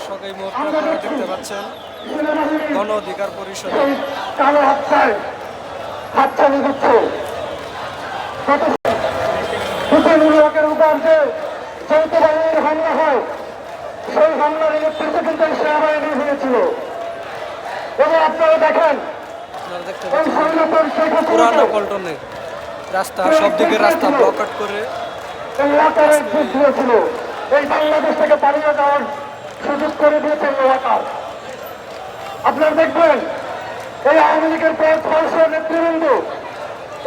দর্শক এই মুহূর্তে আপনারা দেখতে পাচ্ছেন গণ অধিকার পরিষদ কালো হাতছায় হাতছানি দিচ্ছে নির্বাচনের উপর যে যৌথ বাহিনীর হামলা হয় সেই হামলার নেতৃত্ব কিন্তু সেনাবাহিনী হয়েছিল। এবং আপনারা দেখেন দেখতে পাচ্ছেন পুরানো পল্টনে রাস্তা সব দিকে রাস্তা ব্লক আউট করে এই ওয়াকারের যুদ্ধ ছিল। এই বাংলাদেশ থেকে পালিয়ে যাওয়ার সুযোগ করে দিয়েছেন ওয়াকার। আপনারা দেখবেন এই আওয়ামী লীগের প্রায় 600 নেতৃবৃন্দ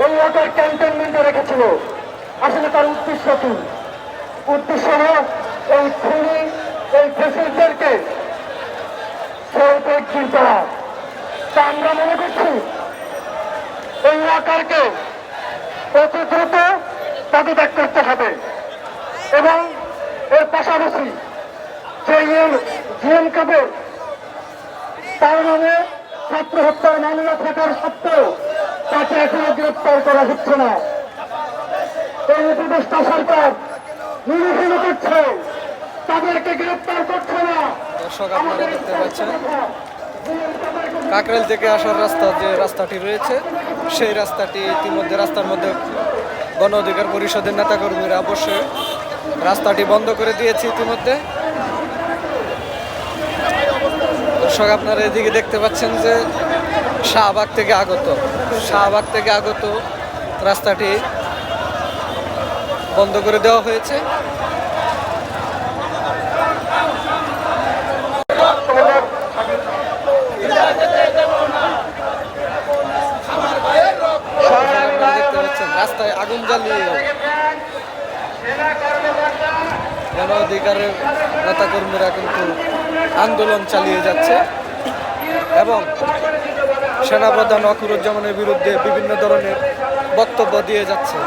এই ওয়াকার ক্যান্টনমেন্টে রেখেছিল। আসলে তার উদ্দেশ্য কি? উদ্দেশ্য হল এই খুনি এই ফেসিলদেরকে একদিন করা। তা আমরা মনে করছি এই ওয়াকারকে অতি দ্রুত পদত্যাগ করতে হবে এবং এর পাশাপাশি যে জিএম কাদের তার নামে ছাত্র হত্যার মামলা থাকার সত্ত্বেও তাকে এখনো গ্রেপ্তার করা হচ্ছে না। এই উপদেষ্টা সরকার নিরীহ করছে, তাদেরকে গ্রেপ্তার করছে না। দর্শক আপনারা দেখতে পাচ্ছেন কাকরাইল থেকে আসার রাস্তা যে রাস্তাটি রয়েছে সেই রাস্তাটি ইতিমধ্যে রাস্তার মধ্যে গণ অধিকার পরিষদের নেতাকর্মীরা অবশ্যই রাস্তাটি বন্ধ করে দিয়েছে ইতিমধ্যে। দর্শক আপনারা এদিকে দেখতে পাচ্ছেন যে শাহবাগ থেকে আগত রাস্তাটি বন্ধ করে দেওয়া হয়েছে। দেখতে পাচ্ছেন রাস্তায় আগুন জ্বালিয়ে গণ অধিকারের নেতাকর্মীরা কিন্তু আন্দোলন চালিয়ে যাচ্ছে এবং সেনাপ্রধান ওয়াকারুজ্জামানের বিরুদ্ধে বিভিন্ন ধরনের বক্তব্য দিয়ে যাচ্ছে।